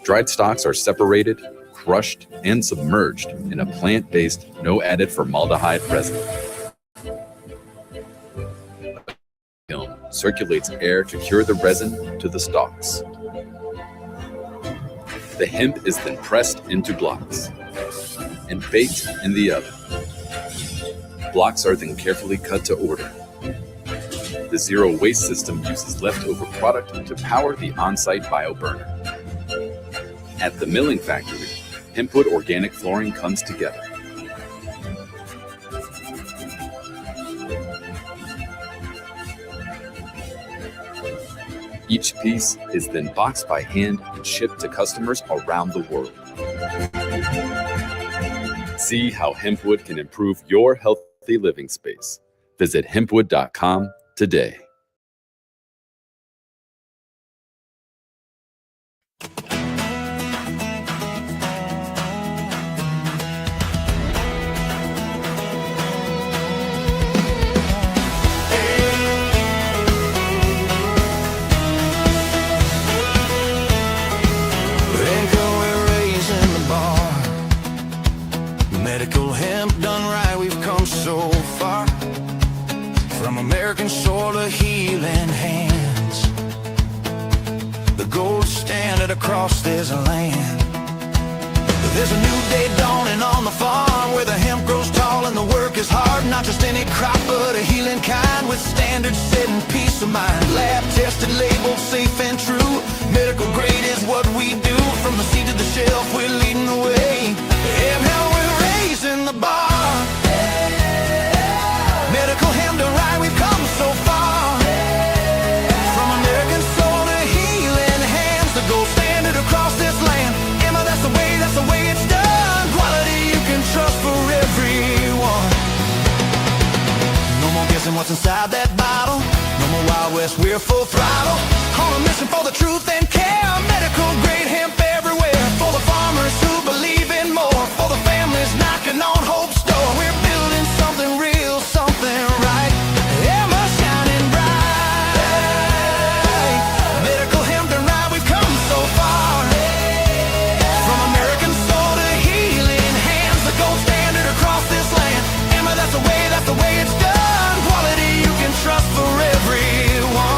Dried stalks are separated, crushed, and submerged in a plant-based, no-added formaldehyde resin. Kiln circulates air to cure the resin to the stalks. The hemp is then pressed into blocks and baked in the oven. Blocks are then carefully cut to order. The zero waste system uses leftover product to power the on-site bioburner. At the milling factory, Hempwood organic flooring comes together. Each piece is then boxed by hand and shipped to customers around the world. See how Hempwood can improve your healthy living space. Visit hempwood.com today. Medical hemp done right, we've come so far. From American soil to healing hands, the gold standard across this land. There's a new day dawning on the farm, where the hemp grows tall and the work is hard. Not just any crop, but a healing kind, with standards set and peace of mind. Lab tested, labeled, safe and true. Medical grade is what we do. From the seed to the shelf, we're leading the way. And how we're raising the bar. Medical hemp done right, we've come so far. From American soil to healing hands, the gold standard across this land. Emma, that's the way it's done. Quality you can trust for everyone. No more guessing what's inside that bottle. No more Wild West, we're full throttle. On a mission for the truth and care. Medical grade hemp everywhere. For the farmers who believe in more. For the families knocking on hope's door. We're building something real, something right. Emma shining bright. Medical hemp done right, we've come so far. From American soil to healing hands, the gold standard across this land. Emma, that's the way it's done. Quality you can trust for everyone.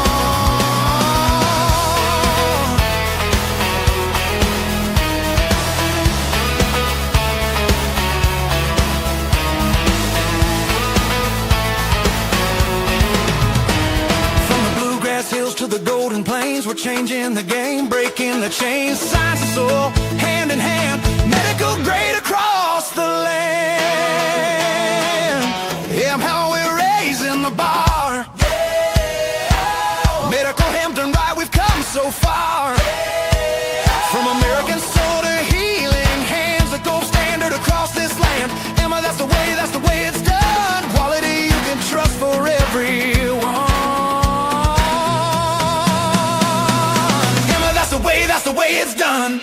Hills to the golden plains, we're changing the game, breaking the chains. Science and soul, hand in hand, medical grade across the land. Yeah, how we're raising the bar. Medical hemp done right, we've come so far. From American soil to healing hands, the gold standard across this land. Emma, that's the way it's done. Quality you can trust for everyone. That's the way it's done.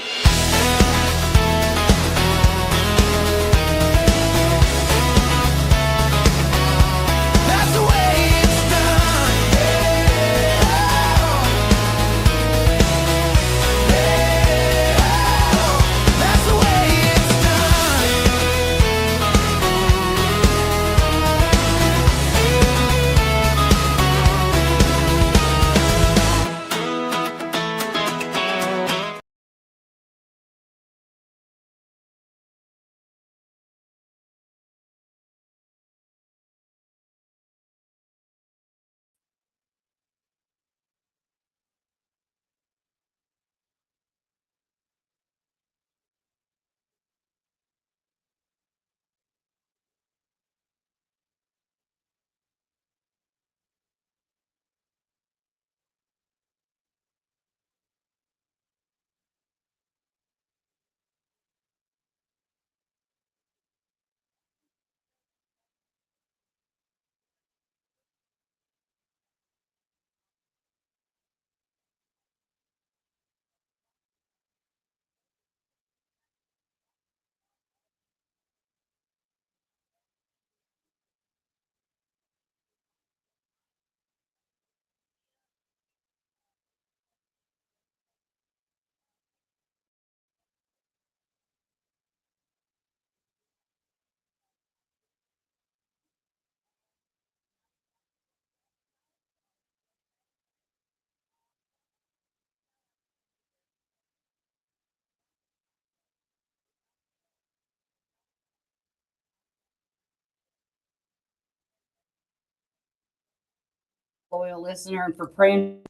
loyal listener and for praying.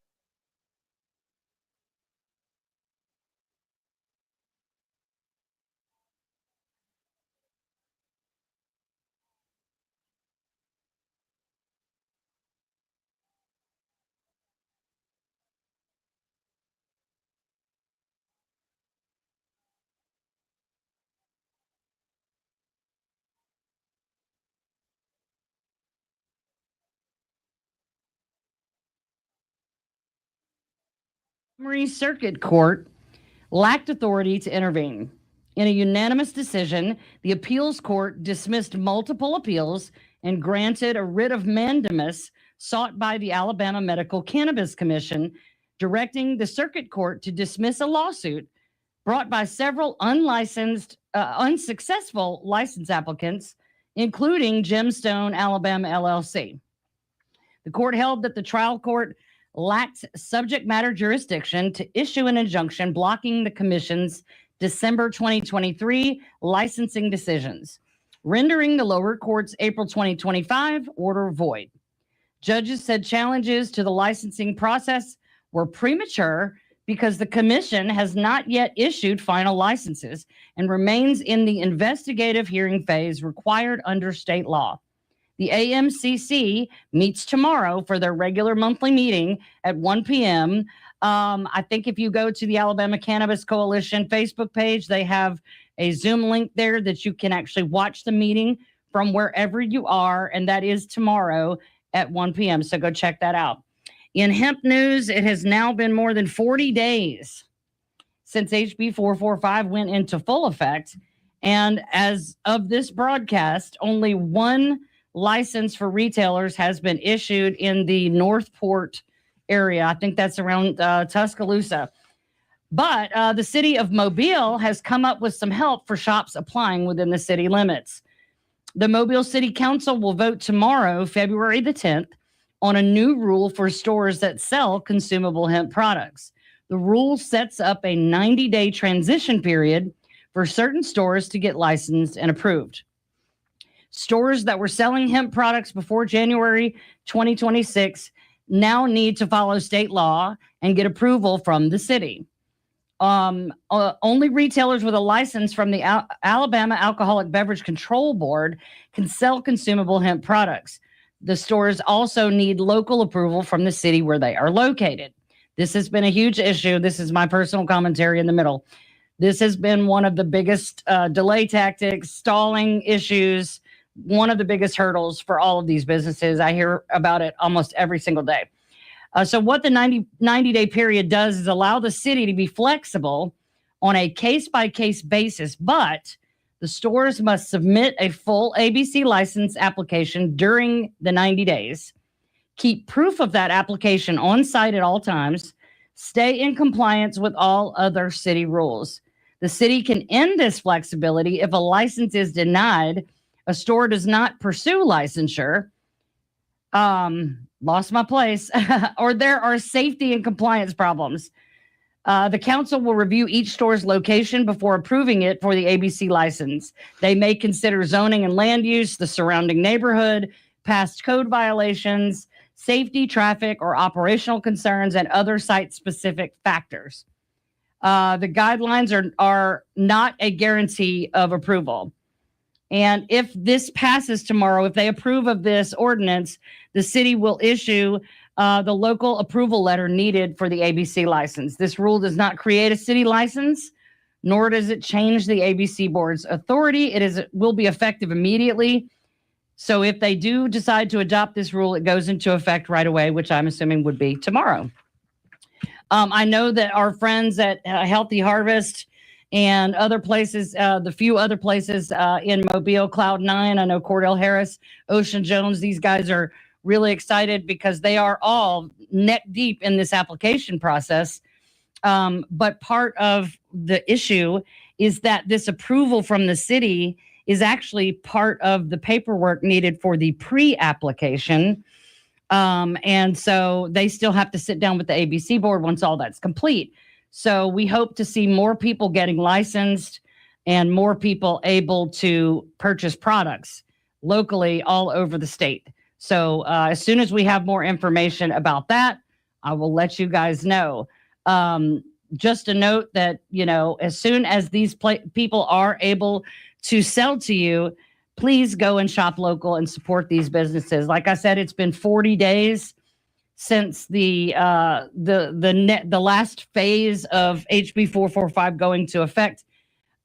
Montgomery Circuit Court lacked authority to intervene. In a unanimous decision, the appeals court dismissed multiple appeals and granted a writ of mandamus sought by the Alabama Medical Cannabis Commission, directing the circuit court to dismiss a lawsuit brought by several unsuccessful license applicants, including Gemstone Alabama LLC. The court held that the trial court lacked subject matter jurisdiction to issue an injunction blocking the commission's December 2023 licensing decisions, rendering the lower court's April 2025 order void. Judges said challenges to the licensing process were premature because the commission has not yet issued final licenses and remains in the investigative hearing phase required under state law. The AMCC meets tomorrow for their regular monthly meeting at 1 p.m. I think if you go to the Alabama Cannabis Coalition Facebook page, they have a Zoom link there that you can actually watch the meeting from wherever you are, and that is tomorrow at 1 p.m. So go check that out. In hemp news, it has now been more than 40 days since HB 445 went into full effect. And as of this broadcast, only one license for retailers has been issued in the Northport area. I think that's around Tuscaloosa. But the city of Mobile has come up with some help for shops applying within the city limits. The Mobile City Council will vote tomorrow, February the 10th, on a new rule for stores that sell consumable hemp products. The rule sets up a 90-day transition period for certain stores to get licensed and approved. Stores that were selling hemp products before January 2026 now need to follow state law and get approval from the city. Only retailers with a license from the Alabama Alcoholic Beverage Control Board can sell consumable hemp products. The stores also need local approval from the city where they are located. This has been a huge issue. This is my personal commentary in the middle. This has been one of the biggest delay tactics, stalling issues, one of the biggest hurdles for all of these businesses. I hear about it almost every single day. So what the 90-day period does is allow the city to be flexible on a case-by-case basis, but the stores must submit a full ABC license application during the 90 days, keep proof of that application on site at all times, stay in compliance with all other city rules. The city can end this flexibility if a license is denied, a store does not pursue licensure, lost my place, or there are safety and compliance problems. The council will review each store's location before approving it for the ABC license. They may consider zoning and land use, the surrounding neighborhood, past code violations, safety, traffic, or operational concerns, and other site-specific factors. The guidelines are not a guarantee of approval. And if this passes tomorrow, if they approve of this ordinance, the city will issue the local approval letter needed for the ABC license. This rule does not create a city license, nor does it change the ABC board's authority. It will be effective immediately. So if they do decide to adopt this rule, it goes into effect right away, which I'm assuming would be tomorrow. I know that our friends at Healthy Harvest and other places, the few other places in Mobile, Cloud9, I know Cordell Harris, Ocean Jones, these guys are really excited because they are all neck deep in this application process. But part of the issue is that this approval from the city is actually part of the paperwork needed for the pre-application. And so they still have to sit down with the ABC board once all that's complete. So we hope to see more people getting licensed and more people able to purchase products locally all over the state. So as soon as we have more information about that, I will let you guys know. Just a note that, as soon as these people are able to sell to you, please go and shop local and support these businesses. Like I said, it's been 40 days since the last phase of HB 445 going to effect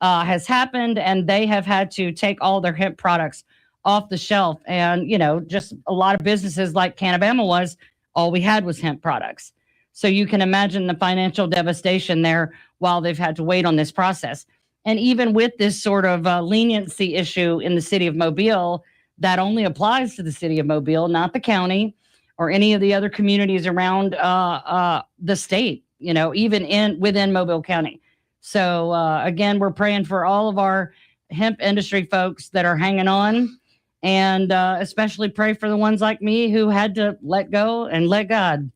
has happened, and they have had to take all their hemp products off the shelf. And, just a lot of businesses like CannaBama was, all we had was hemp products. So you can imagine the financial devastation there while they've had to wait on this process. And even with this sort of leniency issue in the city of Mobile, that only applies to the city of Mobile, not the county or any of the other communities around the state, even within Mobile County. So again, we're praying for all of our hemp industry folks that are hanging on, and especially pray for the ones like me who had to let go and let God.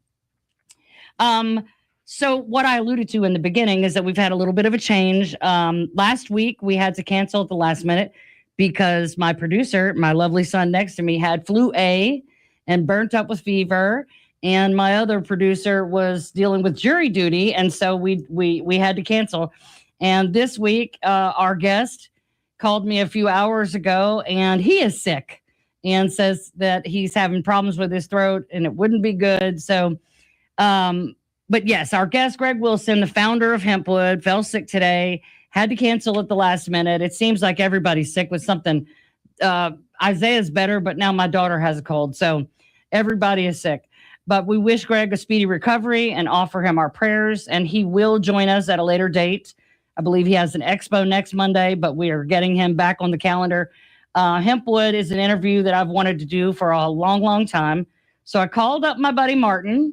So what I alluded to in the beginning is that we've had a little bit of a change. Last week, we had to cancel at the last minute because my producer, my lovely son next to me, had flu A and burnt up with fever. And my other producer was dealing with jury duty. And so we had to cancel. And this week, our guest called me a few hours ago, and he is sick and says that he's having problems with his throat and it wouldn't be good. So, but yes, our guest, Greg Wilson, the founder of Hempwood, fell sick today, had to cancel at the last minute. It seems like everybody's sick with something. Isaiah's better, but now my daughter has a cold. So everybody is sick. But we wish Greg a speedy recovery and offer him our prayers. And he will join us at a later date. I believe he has an expo next Monday, but we are getting him back on the calendar. Hempwood is an interview that I've wanted to do for a long, long time. So I called up my buddy Martin.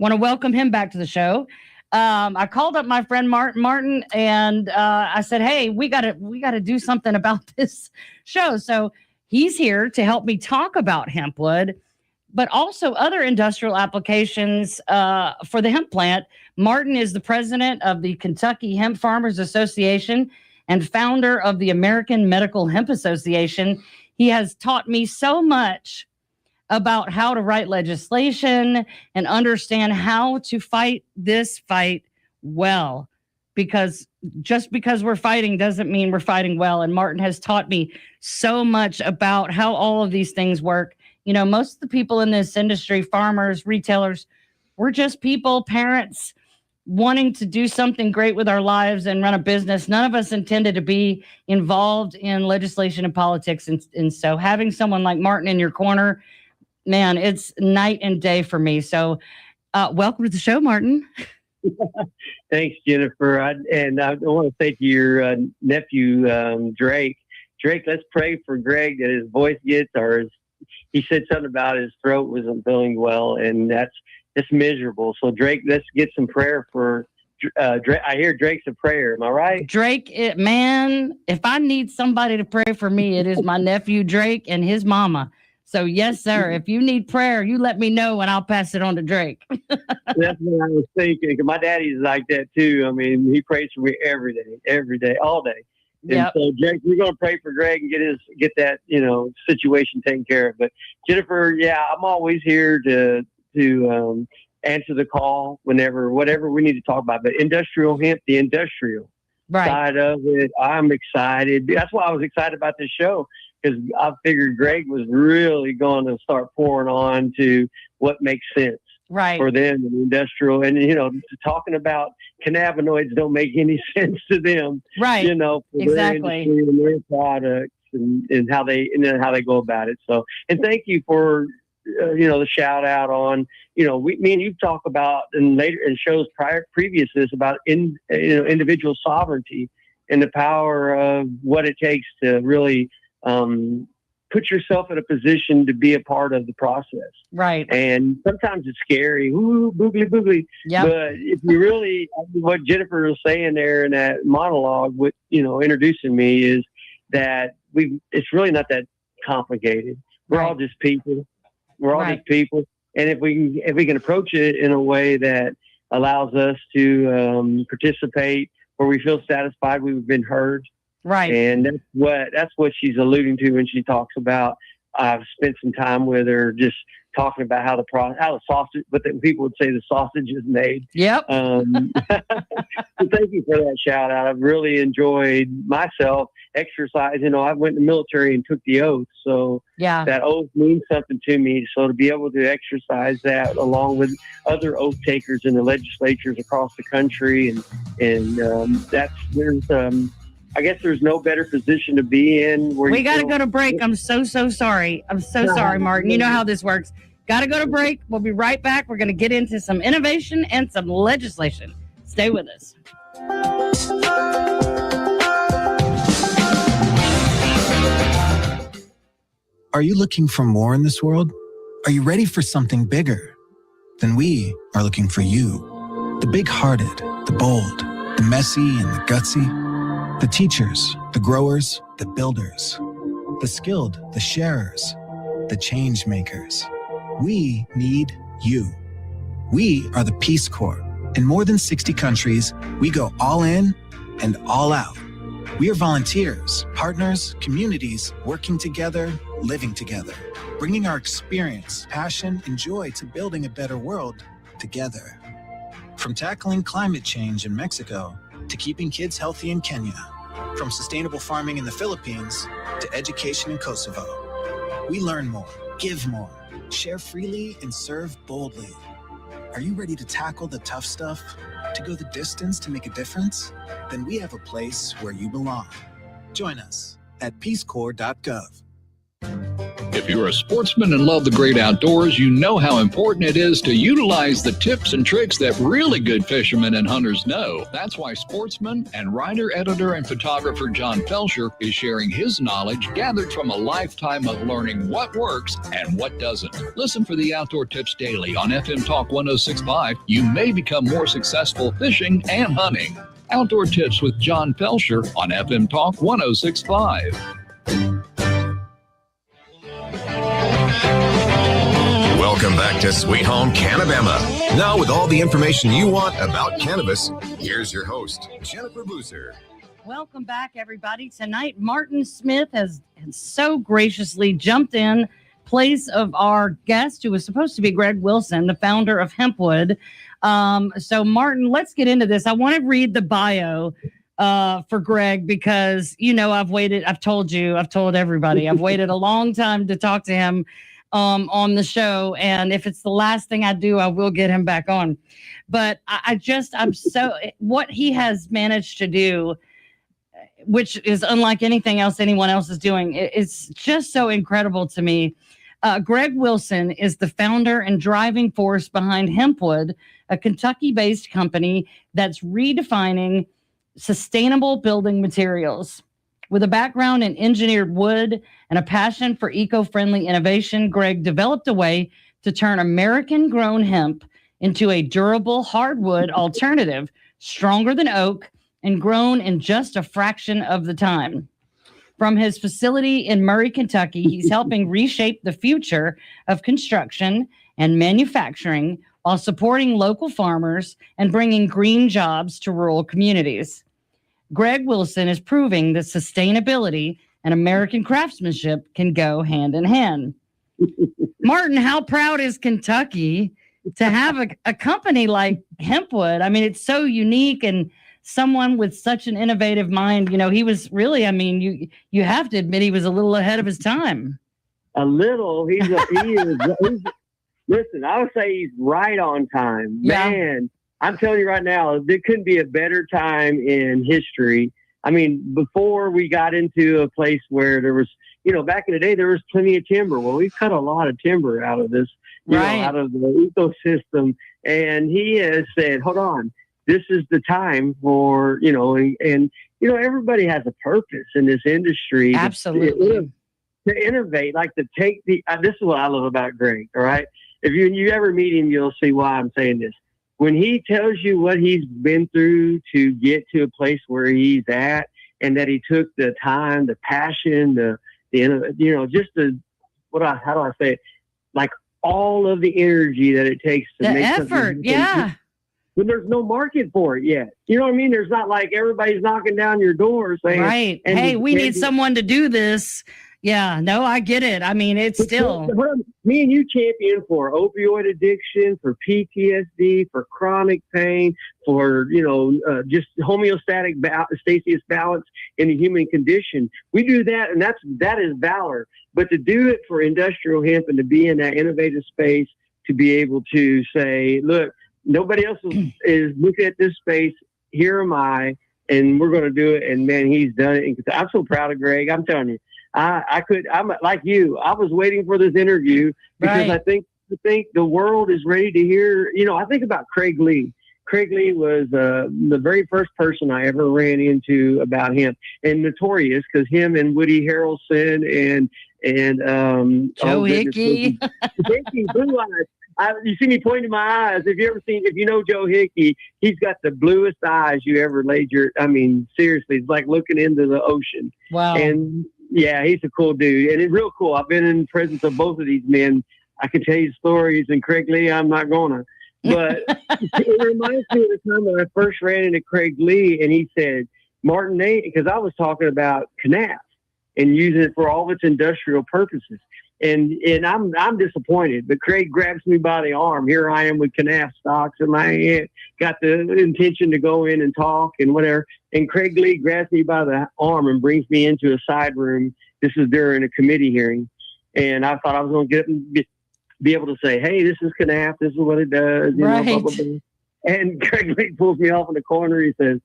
Want to welcome him back to the show. I called up my friend Martin, and I said, "Hey, we gotta do something about this show." So he's here to help me talk about Hempwood, but also other industrial applications for the hemp plant. Martin is the president of the Kentucky Hemp Farmers Association and founder of the American Medical Hemp Association. He has taught me so much about how to write legislation and understand how to fight this fight well, because just because we're fighting doesn't mean we're fighting well. And Martin has taught me so much about how all of these things work. Most of the people in this industry, farmers, retailers, we're just people, parents, wanting to do something great with our lives and run a business. None of us intended to be involved in legislation and politics. And so having someone like Martin in your corner, man, it's night and day for me. So welcome to the show, Martin. Thanks, Jennifer. I want to say to your nephew, Drake, let's pray for Greg that his voice gets, he said something about his throat wasn't feeling well, and that's miserable. So Drake, let's get some prayer for Drake. I hear Drake's a prayer. Am I right? Drake, man, if I need somebody to pray for me, it is my nephew Drake and his mama. So yes, sir. If you need prayer, you let me know and I'll pass it on to Drake. That's what I was thinking. My daddy's like that too. I mean, he prays for me every day, all day. And so, Drake, we're going to pray for Greg and get that situation taken care of. But Jennifer, yeah, I'm always here to answer the call whatever we need to talk about. But industrial hemp, the industrial side of it, I'm excited. That's why I was excited about this show, because I figured Greg was really going to start pouring on to what makes sense for them in industrial. And, talking about cannabinoids don't make any sense to them, for their industry and their products and how they go about it. So, and thank you for, the shout out on, me and you talk about in shows previous to this about, individual sovereignty and the power of what it takes to really, put yourself in a position to be a part of the process. Right. And sometimes it's scary. Ooh, boogly, boogly. Yep. But if you really, what Jennifer was saying there in that monologue with, introducing me, is that it's really not that complicated. We're all just people. We're all just people. And if we can approach it in a way that allows us to participate where we feel satisfied we've been heard. Right. And that's what she's alluding to when she talks about I've spent some time with her just talking about how the sausage, but people would say the sausage is made. Yep. So thank you for that shout out. I've really enjoyed myself exercise. I went in the military and took the oath. So Yeah. that oath means something to me. So to be able to exercise that along with other oath takers in the legislatures across the country. I guess there's no better position to be in. We got to go to break. I'm so sorry. I'm so sorry, Martin. You know how this works. Got to go to break. We'll be right back. We're going to get into some innovation and some legislation. Stay with us. Are you looking for more in this world? Are you ready for something bigger? Then we are looking for you. The big-hearted, the bold, the messy and the gutsy. The teachers, the growers, the builders, the skilled, the sharers, the change makers. We need you. We are the Peace Corps. In more than 60 countries, we go all in and all out. We are volunteers, partners, communities, working together, living together, bringing our experience, passion, and joy to building a better world together. From tackling climate change in Mexico to keeping kids healthy in Kenya, from sustainable farming in the Philippines to education in Kosovo. We learn more, give more, share freely, and serve boldly. Are you ready to tackle the tough stuff, to go the distance to make a difference? Then we have a place where you belong. Join us at peacecorps.gov. If you're a sportsman and love the great outdoors, you know how important it is to utilize the tips and tricks that really good fishermen and hunters know. That's why sportsman and writer, editor, and photographer John Felsher is sharing his knowledge gathered from a lifetime of learning what works and what doesn't. Listen for the Outdoor Tips Daily on FM Talk 106.5. You may become more successful fishing and hunting. Outdoor Tips with John Felsher on FM Talk 106.5. Welcome back to Sweet Home CannaBama. Now with all the information you want about cannabis, here's your host, Jennifer Boozer. Welcome back, everybody. Tonight, Martin Smith has so graciously jumped in place of our guest, who was supposed to be Greg Wilson, the founder of Hempwood. So, Martin, let's get into this. I want to read the bio for Greg because, I've told everybody, I've waited a long time to talk to him on the show. And if it's the last thing I do, I will get him back on. But what he has managed to do, which is unlike anything else anyone else is doing, it's just so incredible to me. Greg Wilson is the founder and driving force behind Hempwood, a Kentucky-based company that's redefining sustainable building materials. With a background in engineered wood and a passion for eco-friendly innovation, Greg developed a way to turn American-grown hemp into a durable hardwood alternative, stronger than oak, and grown in just a fraction of the time. From his facility in Murray, Kentucky, he's helping reshape the future of construction and manufacturing while supporting local farmers and bringing green jobs to rural communities. Greg Wilson is proving that sustainability and American craftsmanship can go hand in hand. Martin, how proud is Kentucky to have a company like Hempwood? I mean, it's so unique, and someone with such an innovative mind. He was really, you have to admit he was a little ahead of his time. A little. He is. Listen, I would say he's right on time. Yeah. Man, I'm telling you right now, there couldn't be a better time in history. I mean, before we got into a place where there was, back in the day, there was plenty of timber. Well, we've cut a lot of timber out of this, out of the ecosystem. And he has said, hold on, this is the time for, everybody has a purpose in this industry. Absolutely. To innovate, this is what I love about Greg, all right? If you ever meet him, you'll see why I'm saying this. When he tells you what he's been through to get to a place where he's at, and that he took the time, the passion, how do I say it? Like all of the energy that it takes to make effort, yeah. But there's no market for it yet. You know what I mean? There's not like everybody's knocking down your door saying, right, hey, we need someone to do this. Yeah, no, I get it. I mean, it's still. Me and you champion for opioid addiction, for PTSD, for chronic pain, for, just homeostatic stasis balance in the human condition. We do that, and that is valor. But to do it for industrial hemp and to be in that innovative space, to be able to say, look, nobody else is looking at this space. Here am I, and we're going to do it. And man, he's done it. And I'm so proud of Greg. I'm telling you, I'm like you. I was waiting for this interview because I think the world is ready to hear. I think about Craig Lee. Craig Lee was the very first person I ever ran into about hemp, and notorious because him and Woody Harrelson and Joe Hickey, Blue Eyes. You see me pointing my eyes. If you know Joe Hickey, he's got the bluest eyes you ever laid seriously, it's like looking into the ocean. Wow. And yeah, he's a cool dude. And it's real cool. I've been in the presence of both of these men. I can tell you stories, and Craig Lee, I'm not gonna. But it reminds me of the time when I first ran into Craig Lee, and he said, Martin, because I was talking about cannabis and using it for all its industrial purposes. And I'm disappointed, but Craig grabs me by the arm. Here I am with cannabis stocks in my hand, got the intention to go in and talk and whatever. And Craig Lee grabs me by the arm and brings me into a side room. This is during a committee hearing. And I thought I was going to get up and be able to say, hey, this is cannabis. This is what it does. Right. Blah, blah, blah. And Craig Lee pulls me off in the corner. He says,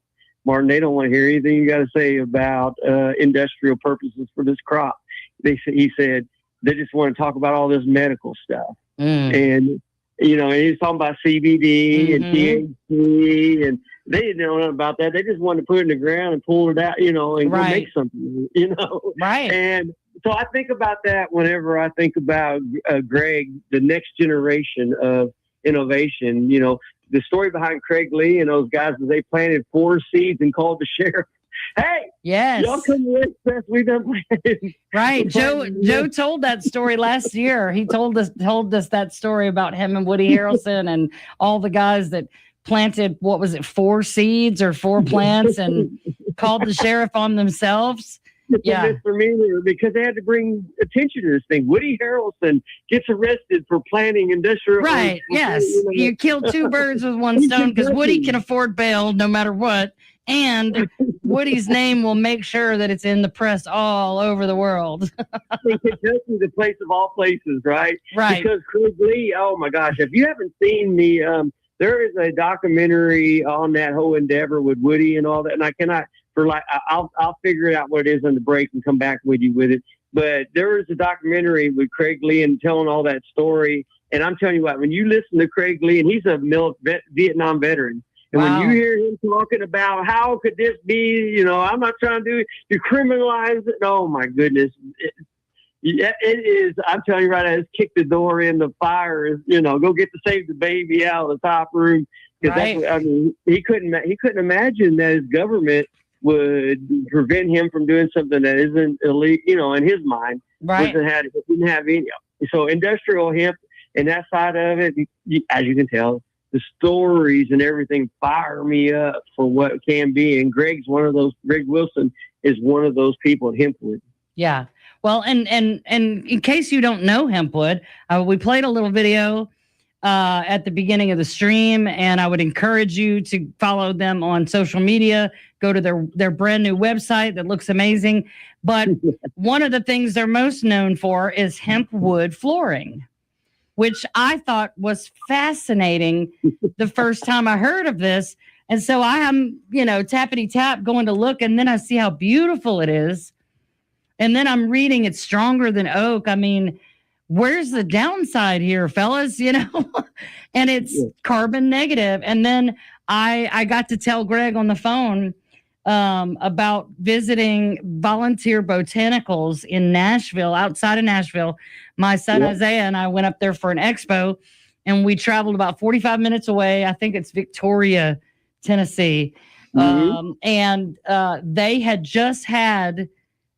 Martin, they don't want to hear anything you got to say about industrial purposes for this crop. He said, they just want to talk about all this medical stuff. And, and he's talking about CBD and THC, and they didn't know nothing about that. They just wanted to put it in the ground and pull it out, and go make something, Right. And so I think about that whenever I think about Greg, the next generation of innovation. The story behind Craig Lee and those guys, they planted 4 seeds and called the sheriff. Hey, yes, y'all come with us. We done planted. Right. Joe told that story last year. He told us that story about him and Woody Harrelson and all the guys that planted, 4 seeds or 4 plants and called the sheriff on themselves. Yeah. Misdemeanor because they had to bring attention to this thing. Woody Harrelson gets arrested for planting industrial. Right. Yes. You killed 2 birds with one stone because Woody can afford bail no matter what. And Woody's name will make sure that it's in the press all over the world. Kentucky, the place of all places, right? Right. Because Craig Lee, oh my gosh, if you haven't seen there is a documentary on that whole endeavor with Woody and all that, and I cannot I'll figure it out what it is on the break and come back with you with it. But there is a documentary with Craig Lee and telling all that story. And I'm telling you what, when you listen to Craig Lee, and he's a Vietnam veteran. And when you hear him talking about how could this be, I'm not trying to criminalize it. Oh my goodness. It is. I'm telling you right now, it's kick the door in the fire, go get to save the baby out of the top room. Right. He couldn't imagine that his government would prevent him from doing something that isn't illegal, in his mind. Right. Didn't have any. So industrial hemp and that side of it, as you can tell, the stories and everything fire me up for what can be. And Greg Wilson is one of those people at Hempwood. Yeah. Well, and in case you don't know Hempwood, we played a little video at the beginning of the stream, and I would encourage you to follow them on social media. Go to their brand new website that looks amazing. But one of the things they're most known for is Hempwood flooring, which I thought was fascinating the first time I heard of this. And so I am, tappity tap going to look, and then I see how beautiful it is. And then I'm reading it's stronger than oak. I mean, where's the downside here, fellas? And it's carbon negative. And then I got to tell Greg on the phone about visiting Volunteer Botanicals in Nashville, outside of Nashville. My son Isaiah and I went up there for an expo, and we traveled about 45 minutes away. I think it's Victoria, Tennessee. And they had just had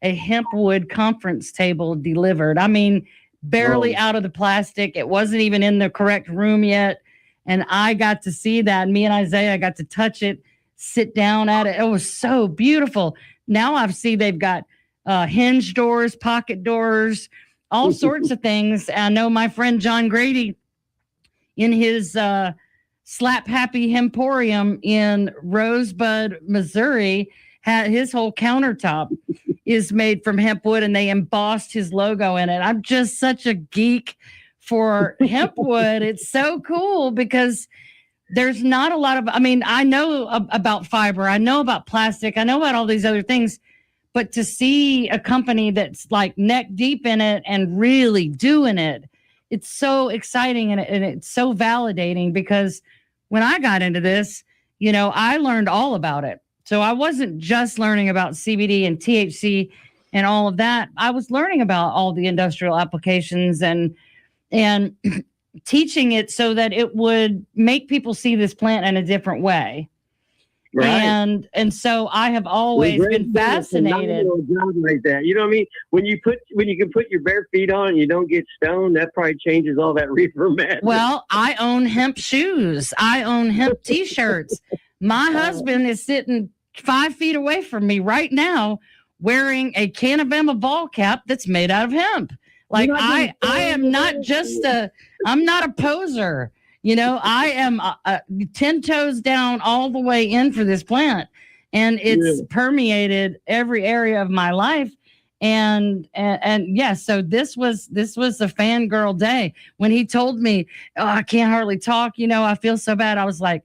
a Hempwood conference table delivered. I mean, barely out of the plastic. It wasn't even in the correct room yet. And I got to see that. Me and Isaiah got to touch it, sit down at it. It was so beautiful. Now I see they've got hinge doors, pocket doors, all sorts of things. I know my friend John Grady in his Slap Happy Hemporium in Rosebud, Missouri, had his whole countertop is made from hempwood, and they embossed his logo in it. I'm just such a geek for hempwood. It's so cool because there's not a lot of, I know about fiber. I know about plastic. I know about all these other things, but to see a company that's like neck deep in it and really doing it, it's so exciting and it's so validating because when I got into this, I learned all about it. So I wasn't just learning about CBD and THC and all of that. I was learning about all the industrial applications and teaching it so that it would make people see this plant in a different way. Right. And so I have always been fascinated. Like that. You know what I mean? When you can put your bare feet on and you don't get stoned, that probably changes all that reefer madness. Well, I own hemp shoes. I own hemp t-shirts. My husband is sitting 5 feet away from me right now wearing a CannaBama ball cap that's made out of hemp. Like I am not just I'm not a poser. I am 10 toes down all the way in for this plant, and it's permeated every area of my life. And yes, so this was a fangirl day when he told me, "Oh, I can't hardly talk. I feel so bad." I was like,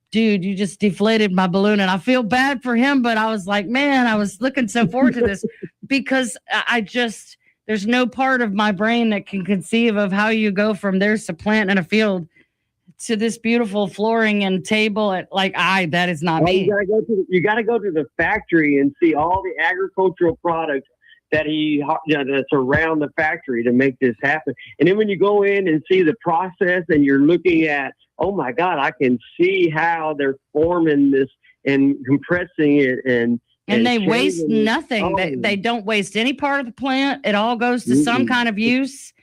dude, you just deflated my balloon. And I feel bad for him, but I was like, man, I was looking so forward to this because there's no part of my brain that can conceive of how you go from there's a plant in a field to this beautiful flooring and table. That is not me. You got to go to the factory and see all the agricultural products that that's around the factory to make this happen. And then when you go in and see the process and you're looking at, oh my God, I can see how they're forming this and compressing it and they waste nothing. They don't waste any part of the plant. It all goes to some kind of use.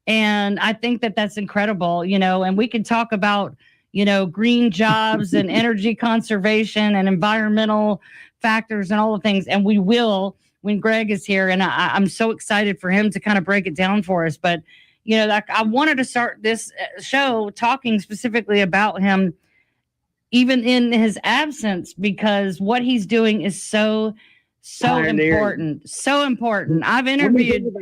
And I think that that's incredible, and we can talk about, green jobs and energy conservation and environmental factors and all the things. And we will when Greg is here. And I'm so excited for him to kind of break it down for us. But, I wanted to start this show talking specifically about him, even in his absence, because what he's doing is so important. So important. I've interviewed.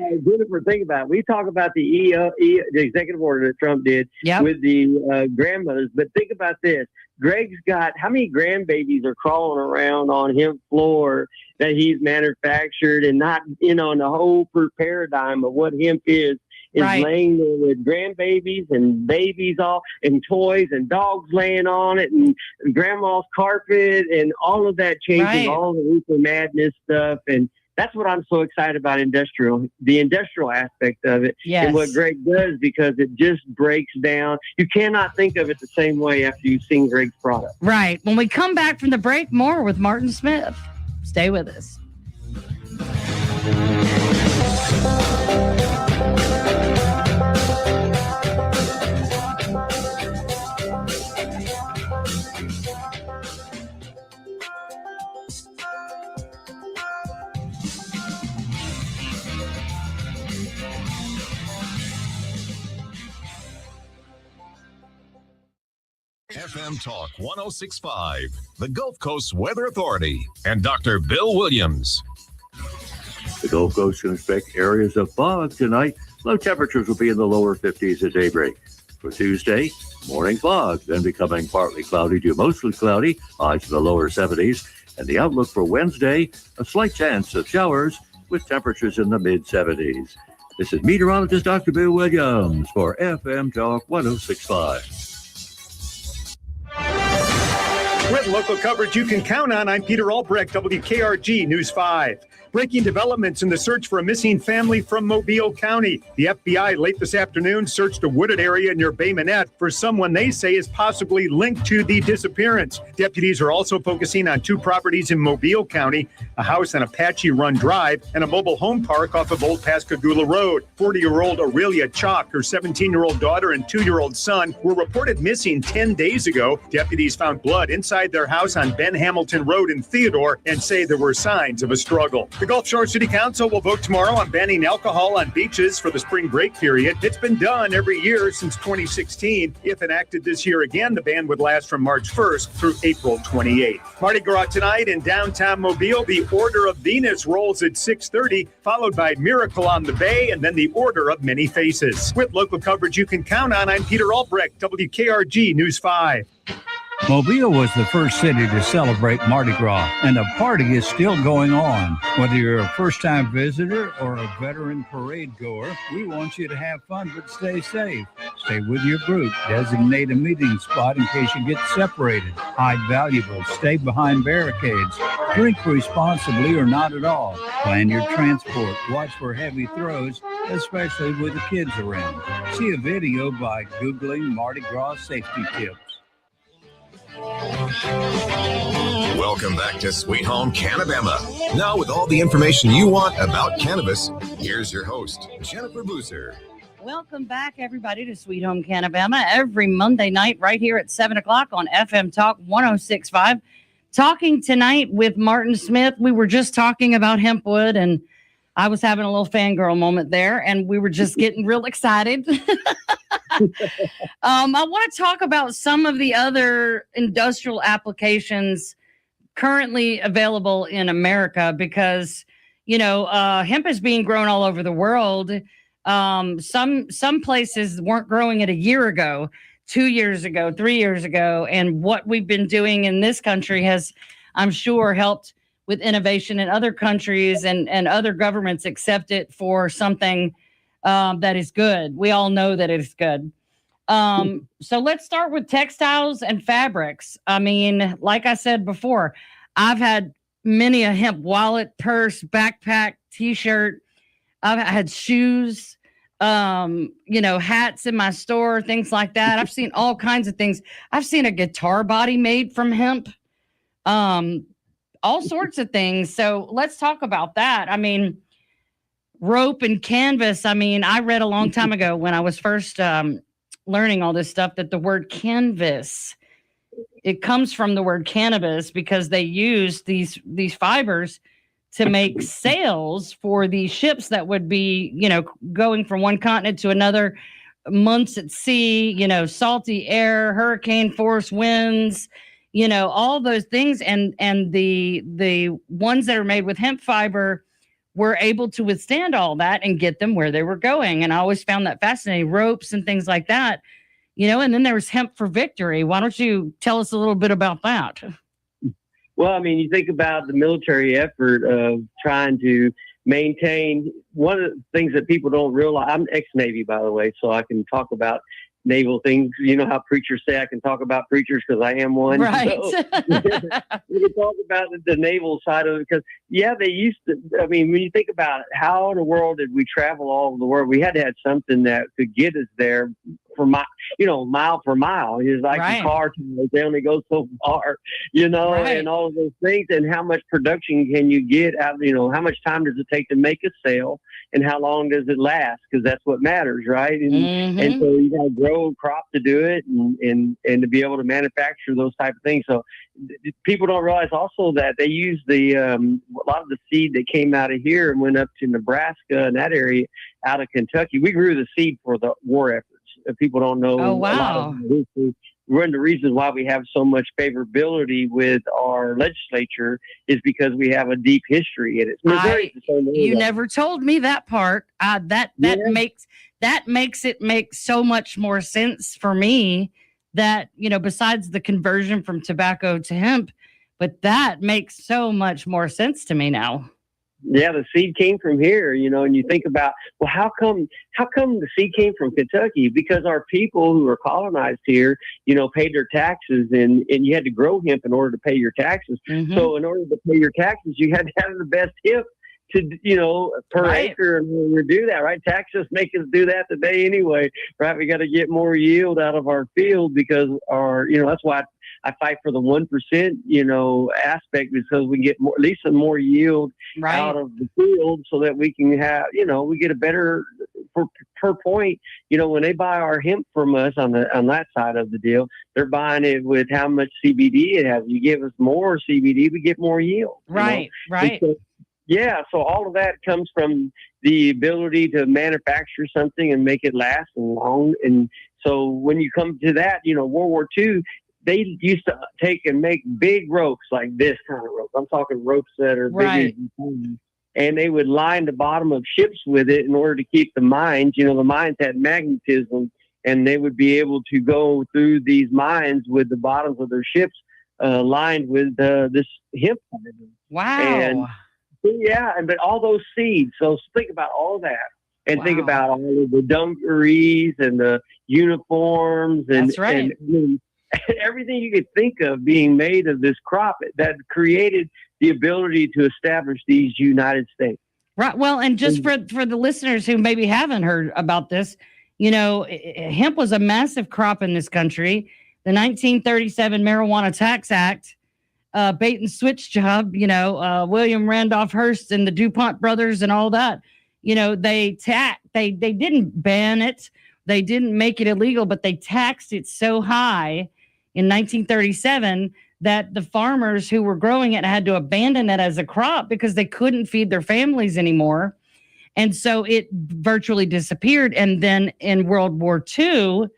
Think about it. We talk about the executive order that Trump did with the grandmothers, but think about this. Greg's got how many grandbabies are crawling around on hemp floor that he's manufactured, and not in the whole paradigm of what hemp is laying there with grandbabies and babies and toys and dogs laying on it and grandma's carpet and all of that changing all the reefer madness stuff. And that's what I'm so excited about the industrial aspect of it and what Greg does, because it just breaks down. You cannot think of it the same way after you've seen Greg's product. Right. When we come back from the break, more with Martin Smith. Stay with us. FM Talk 106.5, the Gulf Coast Weather Authority, and Dr. Bill Williams. The Gulf Coast can expect areas of fog tonight. Low temperatures will be in the lower 50s at daybreak. For Tuesday, morning fog, then becoming partly cloudy to mostly cloudy, highs in the lower 70s. And the outlook for Wednesday, a slight chance of showers with temperatures in the mid-70s. This is meteorologist Dr. Bill Williams for FM Talk 106.5. With local coverage you can count on, I'm Peter Albrecht, WKRG News 5. Breaking developments in the search for a missing family from Mobile County. The FBI late this afternoon searched a wooded area near Bay Minette for someone they say is possibly linked to the disappearance. Deputies are also focusing on 2 properties in Mobile County, a house on Apache Run Drive and a mobile home park off of Old Pascagoula Road. 40-year-old Aurelia Chalk, her 17-year-old daughter and 2-year-old son were reported missing 10 days ago. Deputies found blood inside their house on Ben Hamilton Road in Theodore and say there were signs of a struggle. The Gulf Shore City Council will vote tomorrow on banning alcohol on beaches for the spring break period. It's been done every year since 2016. If enacted this year again, the ban would last from March 1st through April 28th. Mardi Gras tonight in downtown Mobile. The Order of Venus rolls at 6:30, followed by Miracle on the Bay, and then the Order of Many Faces. With local coverage you can count on, I'm Peter Albrecht, WKRG News 5. Mobile was the first city to celebrate Mardi Gras, and the party is still going on. Whether you're a first-time visitor or a veteran parade goer, we want you to have fun but stay safe. Stay with your group. Designate a meeting spot in case you get separated. Hide valuables. Stay behind barricades. Drink responsibly or not at all. Plan your transport. Watch for heavy throws, especially with the kids around. See a video by Googling Mardi Gras safety tips. Welcome back to Sweet Home CannaBama. Now with all the information you want about cannabis, here's your host, Jennifer Boozer. Welcome back, everybody, to Sweet Home CannaBama every Monday night right here at 7 o'clock on FM Talk 106.5. Talking tonight with Martin Smith. We were just talking about Hempwood, and I was having a little fangirl moment there, and we were just getting real excited. I want to talk about some of the other industrial applications currently available in America because, hemp is being grown all over the world. Some places weren't growing it a year ago, 2 years ago, 3 years ago. And what we've been doing in this country has, I'm sure, helped with innovation in other countries and other governments accept it for something that is good. We all know that it is good. So let's start with textiles and fabrics. I mean, like I said before, I've had many a hemp wallet, purse, backpack, t-shirt. I've had shoes, hats in my store, things like that. I've seen all kinds of things. I've seen a guitar body made from hemp, all sorts of things. So let's talk about that. I mean, rope and canvas. I mean, I read a long time ago when I was first learning all this stuff that the word canvas, it comes from the word cannabis because they used these fibers to make sails for these ships that would be, going from one continent to another, months at sea, salty air, hurricane force winds, all those things. And the ones that are made with hemp fiber were able to withstand all that and get them where they were going. And I always found that fascinating, ropes and things like that, and then there was Hemp for Victory. Why don't you tell us a little bit about that? Well, I mean, you think about the military effort of trying to maintain one of the things that people don't realize. I'm ex-Navy, by the way, so I can talk about naval things. You know how preachers say I can talk about preachers because I am one. Right. So, we can talk about the naval side of it because, they used to. I mean, when you think about it, how in the world did we travel all over the world? We had to have something that could get us there for mile for mile. It's like right. a car, they only go so far, right. and all of those things. And how much production can you get out? How much time does it take to make a sail? And how long does it last? Because that's what matters, right? And so you got to grow a crop to do it and to be able to manufacture those type of things. So people don't realize also that they use a lot of the seed that came out of here and went up to Nebraska and that area out of Kentucky. We grew the seed for the war efforts. People don't know. Oh, wow. A lot of history. One of the reasons why we have so much favorability with our legislature is because we have a deep history in it. You never told me that part. That makes it make so much more sense for me that, besides the conversion from tobacco to hemp, but that makes so much more sense to me now. Yeah, the seed came from here, and you think about, well, how come the seed came from Kentucky? Because our people who were colonized here, paid their taxes and you had to grow hemp in order to pay your taxes. Mm-hmm. So in order to pay your taxes, you had to have the best hemp to, per right. acre and we do that, right? Taxes make us do that today anyway, right? We got to get more yield out of our field because that's why I fight for the 1%, aspect because we get at least some more yield right. out of the field so that we can have, we get a better per point. When they buy our hemp from us on that side of the deal, they're buying it with how much CBD it has. You give us more CBD, we get more yield. Right, right. Yeah, so all of that comes from the ability to manufacture something and make it last and long. And so when you come to that, World War II, they used to take and make big ropes like this kind of rope. I'm talking ropes that are Right. big, and they would line the bottom of ships with it in order to keep the mines. The mines had magnetism, and they would be able to go through these mines with the bottoms of their ships lined with this hemp. Wow. But all those seeds. So think about all that, and think Wow. about all of the dungarees and the uniforms, and, That's right. and everything you could think of being made of this crop that created the ability to establish these United States. Right. Well, and just for the listeners who maybe haven't heard about this, hemp was a massive crop in this country. The 1937 Marijuana Tax Act, bait and switch job, William Randolph Hearst and the DuPont brothers and all that, they didn't ban it. They didn't make it illegal, but they taxed it so high in 1937 that the farmers who were growing it had to abandon it as a crop because they couldn't feed their families anymore. And so it virtually disappeared. And then in World War II,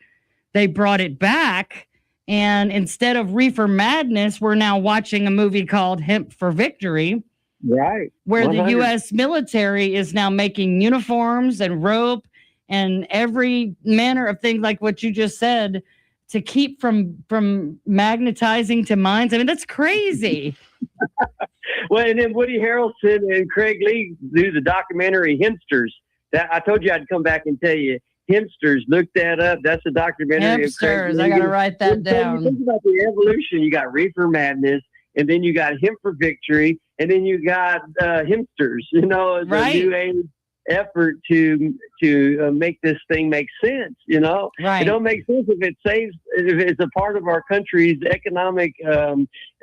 they brought it back. And instead of Reefer Madness, we're now watching a movie called Hemp for Victory. Right. Where 100. the U.S. military is now making uniforms and rope and every manner of things like what you just said to keep from magnetizing to mines. I mean, that's crazy. Well, and then Woody Harrelson and Craig Lee do the documentary Hempsters. That I told you I'd come back and tell you. Hempsters, look that up. That's a documentary. Hempsters, I got to write that down. Think about the evolution. You got Reefer Madness, and then you got Hemp for Victory, and then you got Hempsters. It's right. a new age effort to make this thing make sense. Right. It don't make sense if it's a part of our country's economic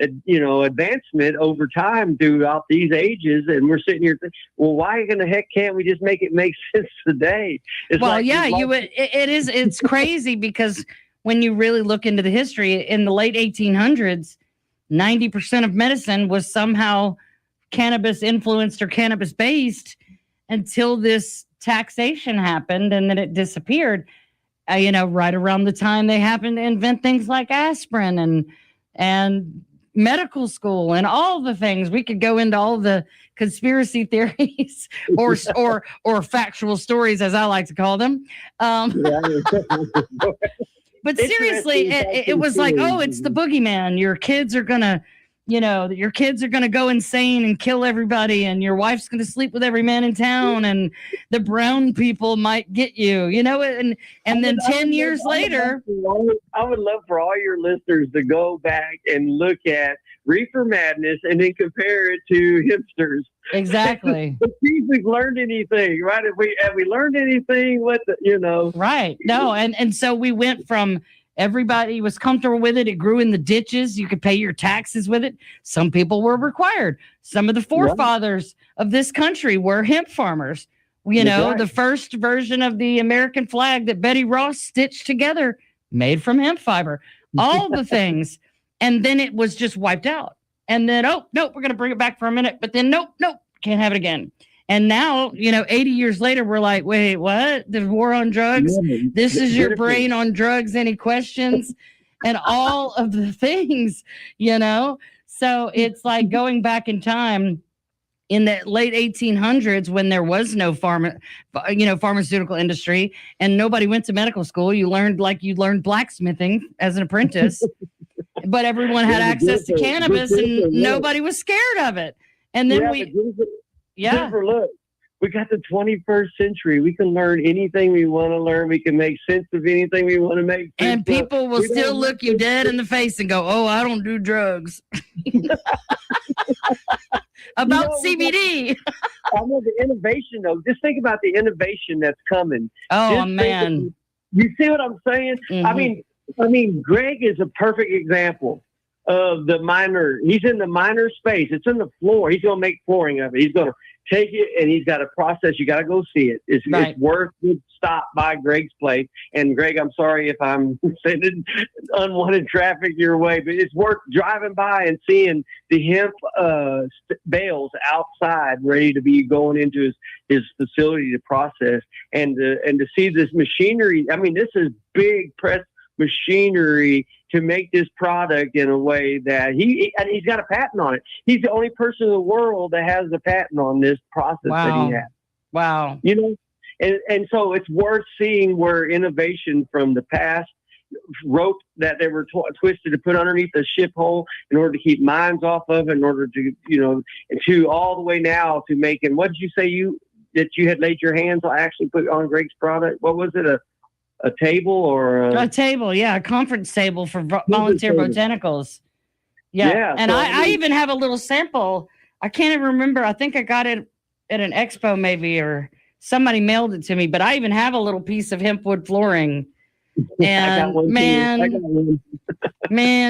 advancement over time throughout these ages, and we're sitting here thinking, well, why in the heck can't we just make it make sense today? It's crazy because when you really look into the history in the late 1800s, 90% of medicine was somehow cannabis influenced or cannabis based until this taxation happened, and then it disappeared. Right around the time they happened to invent things like aspirin and medical school and all the things. We could go into all the conspiracy theories or factual stories, as I like to call them. But seriously, it was like, oh, it's the boogeyman. Your kids are gonna go insane and kill everybody, and your wife's going to sleep with every man in town, and the brown people might get you, and then 10 years later. I would love for all your listeners to go back and look at Reefer Madness and then compare it to Hempsters. Exactly. See if we've learned anything, right? Have we learned anything? Right. No. And so we went from everybody was comfortable with it. It grew in the ditches. You could pay your taxes with it. Some people were required. Some of the forefathers of this country were hemp farmers. The first version of the American flag that Betty Ross stitched together, made from hemp fiber, all the things. And then it was just wiped out. And then, oh, no, we're going to bring it back for a minute. But then, nope, can't have it again. And now, 80 years later, we're like, wait, what? The war on drugs? This is your brain on drugs. Any questions? And all of the things, So it's like going back in time in the late 1800s when there was no pharmaceutical industry and nobody went to medical school. You learned blacksmithing as an apprentice, but everyone had access to cannabis and nobody was scared of it. And then Jennifer, look, we got the 21st century. We can learn anything we want to learn. We can make sense of anything we want to make sense and people will still look you dead in the face and go, oh, I don't do drugs. About CBD. I know the innovation, though. Just think about the innovation that's coming. Oh, man. You see what I'm saying? Mm-hmm. I mean, Greg is a perfect example of the minor. He's in the minor space. It's in the floor. He's going to make flooring of it. He's going to take it, and he's got a process. You got to go see it. It's worth the stop by Greg's place. And Greg, I'm sorry if I'm sending unwanted traffic your way, but it's worth driving by and seeing the hemp bales outside ready to be going into his facility to process, and to see this machinery. I mean, this is big press machinery to make this product in a way that he's got a patent on it. He's the only person in the world that has a patent on this process that he has. Wow. You know, and so it's worth seeing where innovation from the past, rope that they were twisted to put underneath the ship hole in order to keep mines off of, in order to, to all the way now to making, what did you say that you had laid your hands on, actually put on Greg's product? What was it? A table or a table, a conference table for volunteer botanicals. Yeah. And I even have a little sample. I can't even remember. I think I got it at an expo maybe, or somebody mailed it to me, but I even have a little piece of hempwood flooring. And man,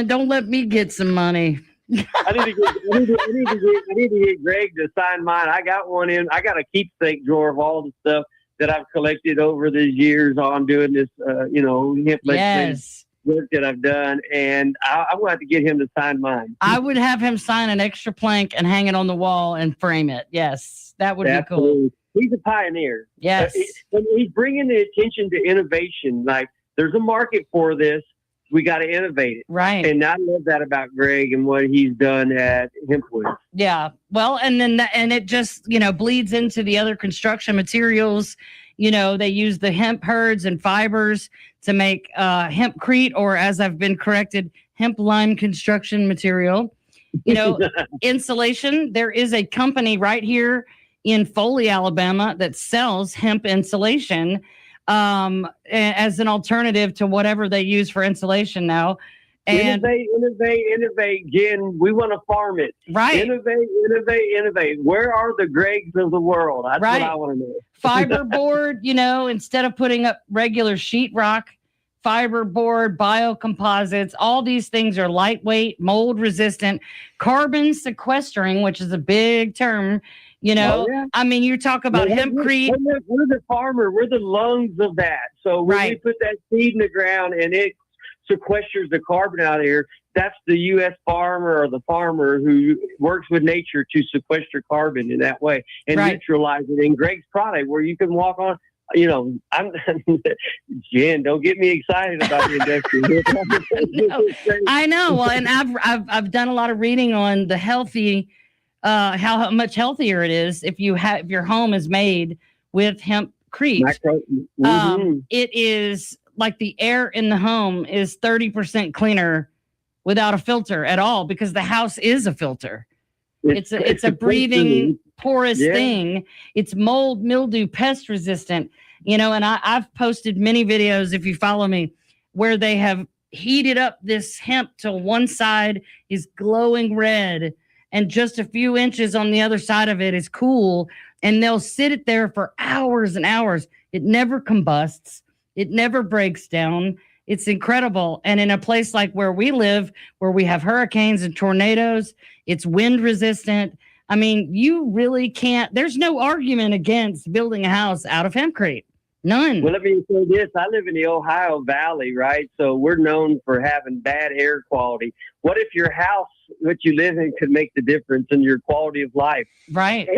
don't let me get some money. I need to get Greg to sign mine. I got one in. I got a keepsake drawer of all the stuff that I've collected over the years on doing this, hemp legislative work that I've done. And I will have to get him to sign mine. I would have him sign an extra plank and hang it on the wall and frame it. Yes, that would be cool. He's a pioneer. Yes. He's bringing the attention to innovation. Like, there's a market for this. We got to innovate it. Right. And I love that about Greg and what he's done at Hempwood. Yeah. Well, and then it just, bleeds into the other construction materials. They use the hemp herds and fibers to make hempcrete, or, as I've been corrected, hemp lime construction material. Insulation. There is a company right here in Foley, Alabama, that sells hemp insulation as an alternative to whatever they use for insulation now. And innovate, Jen. We want to farm it. Right. Innovate. Where are the Gregs of the world? That's what I want to know. Fiberboard, instead of putting up regular sheetrock, fiberboard, biocomposites, all these things are lightweight, mold resistant, carbon sequestering, which is a big term. I mean, you talk about hempcrete. We're the farmer. We're the lungs of that. So when we put that seed in the ground and it sequesters the carbon out of here, that's the U.S. farmer, or the farmer who works with nature to sequester carbon in that way and neutralize it in Greg's product, where you can walk on. I'm Jen, don't get me excited about the industry. I know. Well, and I've done a lot of reading on the healthy, how much healthier it is if your home is made with hempcrete. It is like the air in the home is 30% cleaner without a filter at all, because the house is a filter. It's a breathing, porous thing. It's mold, mildew, pest resistant, and I've posted many videos, if you follow me, where they have heated up this hemp till one side is glowing red and just a few inches on the other side of it is cool, and they'll sit it there for hours and hours. It never combusts. It never breaks down. It's incredible. And in a place like where we live, where we have hurricanes and tornadoes, it's wind resistant. I mean, you really can't, there's no argument against building a house out of hempcrete. None. Well, let me say this. I live in the Ohio Valley, right? So we're known for having bad air quality. What if your house, what you live in, could make the difference in your quality of life? Right.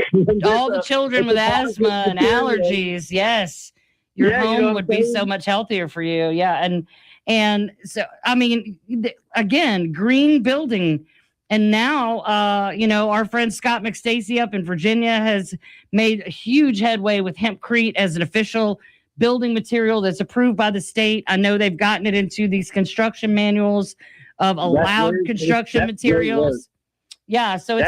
All the children with asthma and allergies. Yes. Your home would be so much healthier for you. Yeah. And so, I mean, again, green building. And now, our friend Scott McStacy up in Virginia has made a huge headway with hempcrete as an official building material that's approved by the state. I know they've gotten it into these construction manuals of allowed construction materials. Yeah, so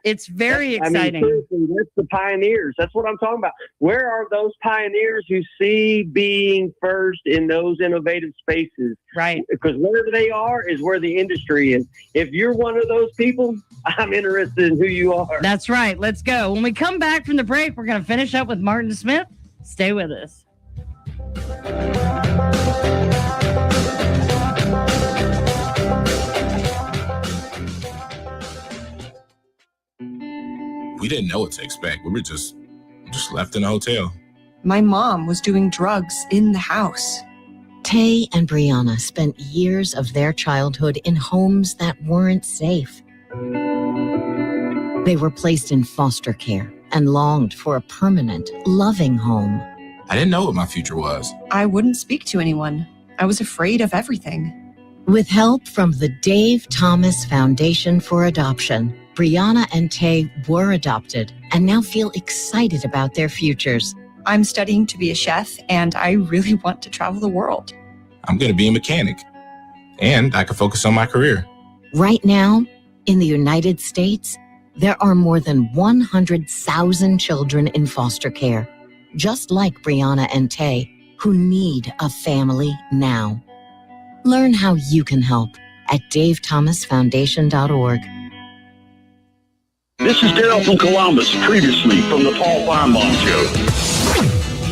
it's very exciting. That's the pioneers. That's what I'm talking about. Where are those pioneers who see being first in those innovative spaces? Right. Because wherever they are is where the industry is. If you're one of those people, I'm interested in who you are. That's right. Let's go. When we come back from the break, we're going to finish up with Martin Smith. Stay with us. We didn't know what to expect. We were just left in a hotel. My mom was doing drugs in the house. Tay and Brianna spent years of their childhood in homes that weren't safe. They were placed in foster care and longed for a permanent, loving home. I didn't know what my future was. I wouldn't speak to anyone. I was afraid of everything. With help from the Dave Thomas Foundation for Adoption, Brianna and Tay were adopted and now feel excited about their futures. I'm studying to be a chef, and I really want to travel the world. I'm going to be a mechanic, and I can focus on my career. Right now, in the United States, there are more than 100,000 children in foster care, just like Brianna and Tay, who need a family now. Learn how you can help at davethomasfoundation.org. This is Daryl from Columbus, previously from the Paul Feinbaum Show.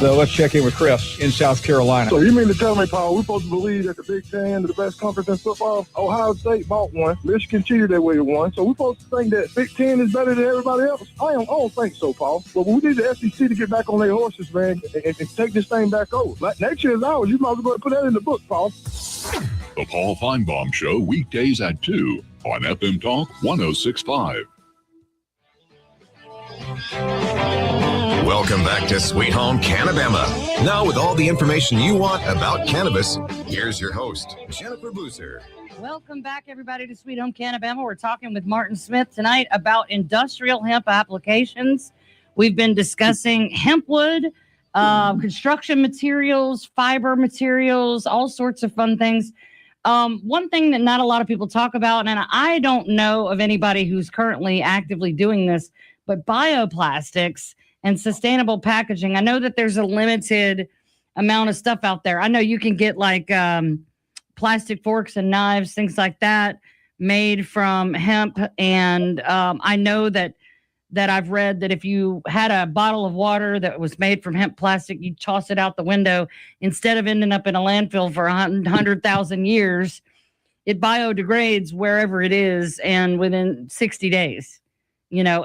So let's check in with Chris in South Carolina. So you mean to tell me, Paul, we're supposed to believe that the Big Ten is the best conference in football? Ohio State bought one. Michigan cheated their way to one. So we're supposed to think that Big Ten is better than everybody else? I don't think so, Paul. But we need the SEC to get back on their horses, man, and take this thing back over. Like, next year's ours. You might as well put that in the book, Paul. The Paul Feinbaum Show, weekdays at 2 on FM Talk 106.5. Welcome back to Sweet Home CannaBama. Now with all the information you want about cannabis, here's your host, Jennifer Boozer. Welcome back, everybody, to Sweet Home CannaBama. We're talking with Martin Smith tonight about industrial hemp applications. We've been discussing hempwood, construction materials, fiber materials, all sorts of fun things. One thing that not a lot of people talk about, and I don't know of anybody who's currently actively doing this, but bioplastics and sustainable packaging. I know that there's a limited amount of stuff out there. I know you can get like plastic forks and knives, things like that, made from hemp. And I know that I've read that if you had a bottle of water that was made from hemp plastic, you toss it out the window, instead of ending up in a landfill for 100,000 years, it biodegrades wherever it is, and within 60 days, you know,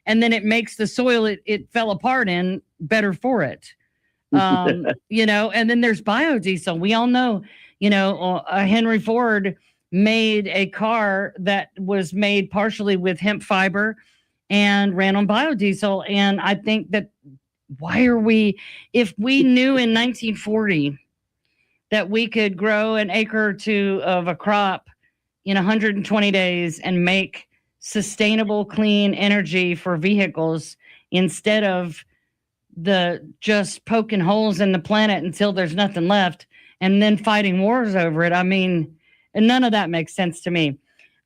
and then it makes the soil it fell apart in better for it. You know, and then there's biodiesel. We all know, you know, Henry Ford made a car that was made partially with hemp fiber and ran on biodiesel. And I think that if we knew in 1940 that we could grow an acre or two of a crop in 120 days and make sustainable, clean energy for vehicles instead of just poking holes in the planet until there's nothing left and then fighting wars over it. I mean, and none of that makes sense to me.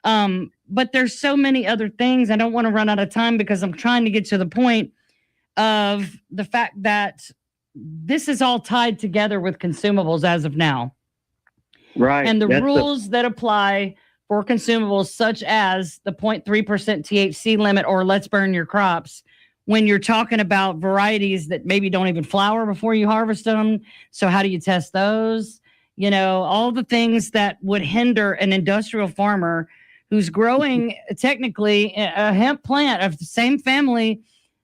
But there's so many other things. I don't want to run out of time because I'm trying to get to the point of the fact that this is all tied together with consumables as of now. Right. And the rules that apply for consumables, such as the 0.3% THC limit or let's burn your crops, when you're talking about varieties that maybe don't even flower before you harvest them. So how do you test those? You know, all the things that would hinder an industrial farmer who's growing technically a hemp plant of the same family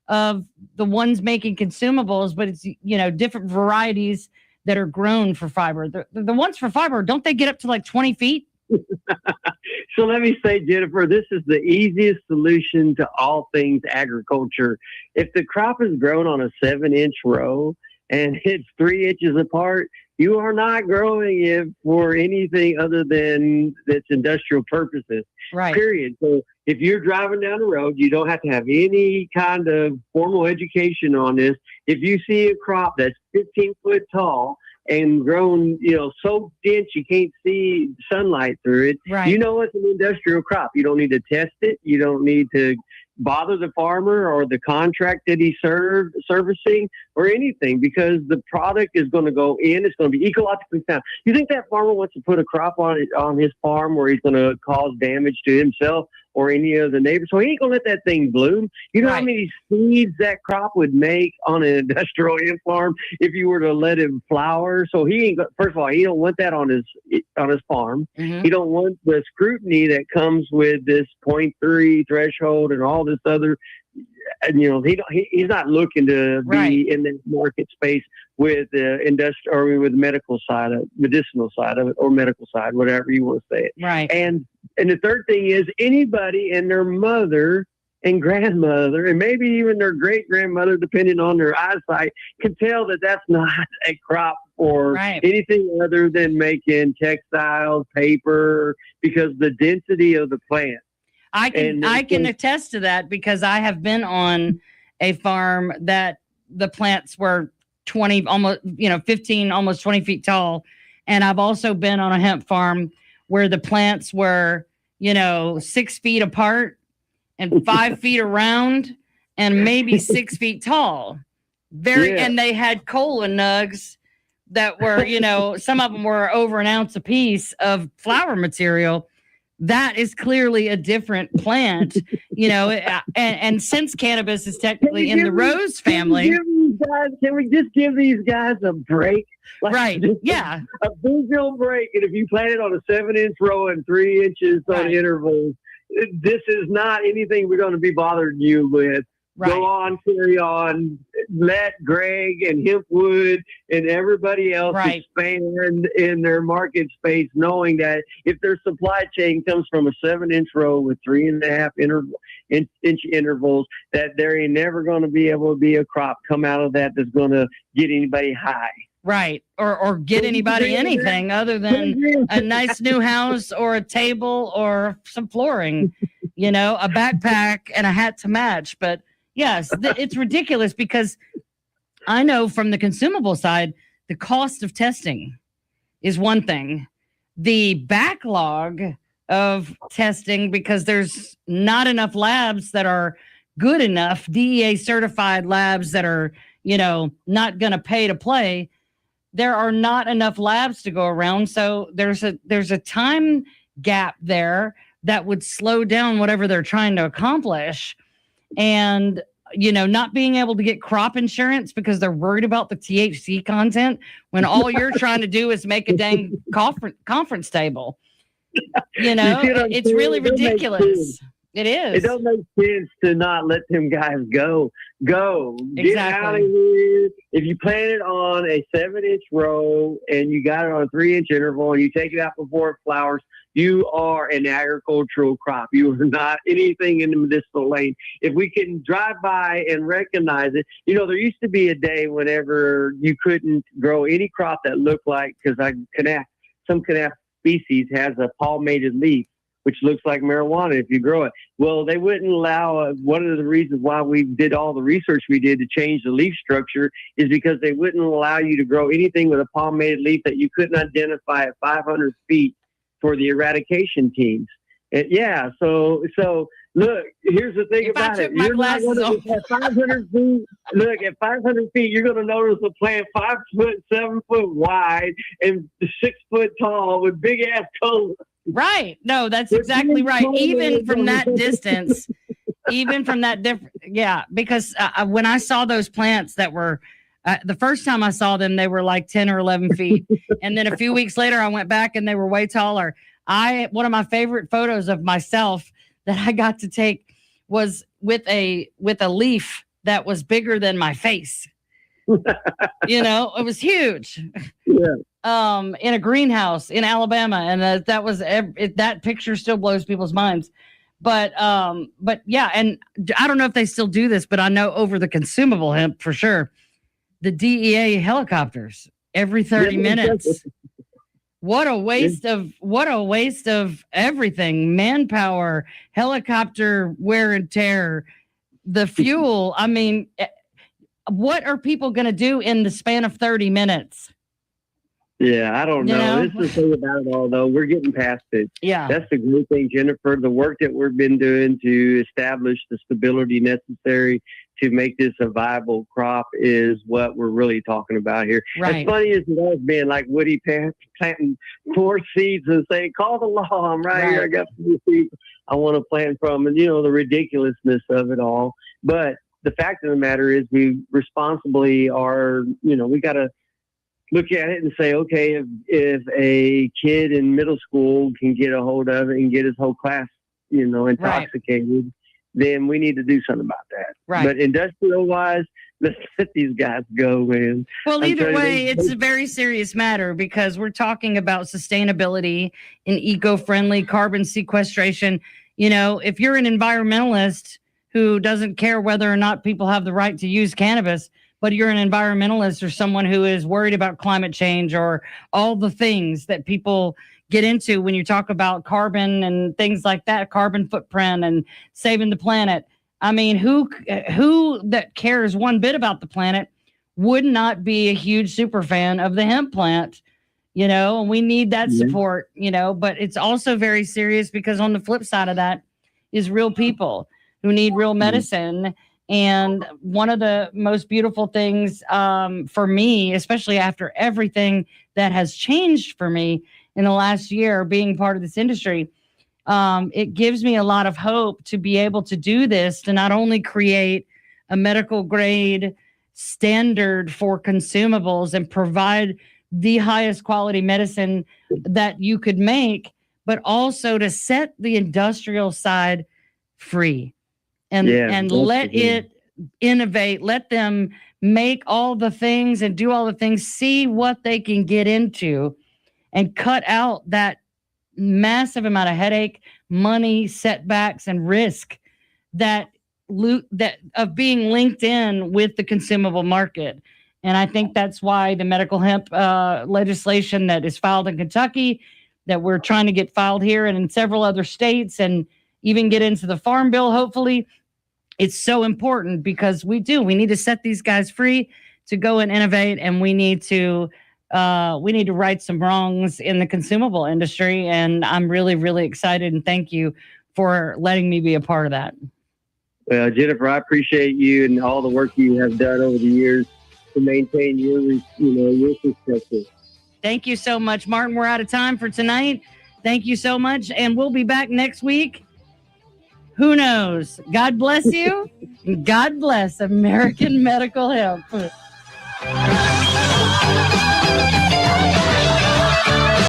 of the ones making consumables, but it's, you know, different varieties that are grown for fiber. The ones for fiber, don't they get up to like 20 feet? So let me say, Jennifer, this is the easiest solution to all things agriculture. If the crop is grown on a 7-inch row and it's 3 inches apart, you are not growing it for anything other than its industrial purposes. Right. Period. So if you're driving down the road, you don't have to have any kind of formal education on this. If you see a crop that's 15 foot tall and grown, you know, so dense you can't see sunlight through it, right, you know it's an industrial crop. You don't need to test it. You don't need to bother the farmer or the contract that he's servicing or anything, because the product is going to go in. It's going to be ecologically sound. You think that farmer wants to put a crop on his farm where he's going to cause damage to himself or any of the neighbors? So he ain't going to let that thing bloom. You know how many seeds that crop would make on an industrial hemp farm if you were to let him flower? So he ain't. First of all, he don't want that on his farm. Mm-hmm. He don't want the scrutiny that comes with this 0.3 threshold and all this other he's not looking to be in the market space with the industrial or with medical side of medicinal side of it, or medical side, whatever you want to say it. Right. And the third thing is anybody and their mother and grandmother, and maybe even their great grandmother, depending on their eyesight, can tell that that's not a crop or anything other than making textiles, paper, because the density of the plant. I can attest to that because I have been on a farm that the plants were 15, almost 20 feet tall. And I've also been on a hemp farm where the plants were, 6 feet apart and 5 feet around and maybe 6 feet tall. And they had cola nugs that were, some of them were over an ounce a piece of flower material. That is clearly a different plant, and since cannabis is technically in the rose family. Can we just give these guys a break? Yeah. A visual break. And if you plant it on a 7-inch row and 3 inches on intervals, this is not anything we're going to be bothering you with. Go on, carry on. Let Greg and Hempwood and everybody else expand in their market space, knowing that if their supply chain comes from a 7-inch row with 3.5 inch intervals, that there ain't never going to be able to be a crop come out of that that's going to get anybody high. Right. Or get anybody anything other than a nice new house or a table or some flooring, a backpack and a hat to match. But yes, it's ridiculous because I know from the consumable side, the cost of testing is one thing. The backlog of testing, because there's not enough labs that are good enough, DEA certified labs that are, not going to pay to play. There are not enough labs to go around. So there's a time gap there that would slow down whatever they're trying to accomplish. And, not being able to get crop insurance because they're worried about the THC content when all you're trying to do is make a dang conference table. It's really ridiculous. It is. It don't make sense to not let them guys go. Exactly. Get out of here. If you plant it on a 7-inch row and you got it on a 3-inch interval and you take it out before it flowers, you are an agricultural crop. You are not anything in the medicinal lane. If we can drive by and recognize it, there used to be a day whenever you couldn't grow any crop that looked like, because some canaf species has a palmated leaf, which looks like marijuana if you grow it. Well, they wouldn't allow, one of the reasons why we did all the research we did to change the leaf structure is because they wouldn't allow you to grow anything with a palmated leaf that you couldn't identify at 500 feet for the eradication teams. And so look, here's the thing about it. You're not gonna, at 500 feet, at 500 feet, you're going to notice a plant 5 foot, 7 foot wide and 6 foot tall with big ass cola. Right. No, that's exactly right. Even from that distance, because when I saw those plants that were, the first time I saw them, they were like 10 or 11 feet. And then a few weeks later, I went back and they were way taller. One of my favorite photos of myself that I got to take was with a leaf that was bigger than my face. It was huge. Yeah. In a greenhouse in Alabama, and that picture still blows people's minds. But yeah, and I don't know if they still do this, but I know over the consumable hemp for sure, the DEA helicopters every 30 minutes. What a waste of everything. Manpower, helicopter wear and tear, the fuel. I mean, what are people going to do in the span of 30 minutes? Yeah, I don't know. This is the thing about it all, though. We're getting past it. Yeah. That's the great thing, Jennifer. The work that we've been doing to establish the stability necessary to make this a viable crop is what we're really talking about here. Right. As funny as it has been, like Woody planting 4 seeds and saying, call the law. I'm right here. I got 4 seeds I want to plant from. And, the ridiculousness of it all. But the fact of the matter is we responsibly are, we got to look at it and say, okay, if a kid in middle school can get a hold of it and get his whole class, intoxicated, then we need to do something about that. Right. But industrial wise, let's let these guys go, man. Well, I'm either telling you, way, it's a very serious matter because we're talking about sustainability and eco-friendly carbon sequestration. You know, if you're an environmentalist who doesn't care whether or not people have the right to use cannabis, but you're an environmentalist or someone who is worried about climate change or all the things that people get into when you talk about carbon and things like that, carbon footprint and saving the planet. I mean, who that cares one bit about the planet would not be a huge super fan of the hemp plant, you know, and we need that support, you know, but it's also very serious because on the flip side of that is real people who need real medicine. And one of the most beautiful things for me, especially after everything that has changed for me in the last year, being part of this industry, it gives me a lot of hope to be able to do this, to not only create a medical grade standard for consumables and provide the highest quality medicine that you could make, but also to set the industrial side free and let it innovate, let them make all the things and do all the things, see what they can get into and cut out that massive amount of headache, money, setbacks, and risk that of being linked in with the consumable market. And I think that's why the medical hemp legislation that is filed in Kentucky, that we're trying to get filed here and in several other states, and even get into the farm bill, hopefully, it's so important because we need to set these guys free to go and innovate, and we need to right some wrongs in the consumable industry. And I'm really, really excited. And thank you for letting me be a part of that. Well, Jennifer, I appreciate you and all the work you have done over the years to maintain your perspective. Thank you so much, Martin. We're out of time for tonight. Thank you so much. And we'll be back next week. Who knows? God bless you. And God bless American Medical Hemp.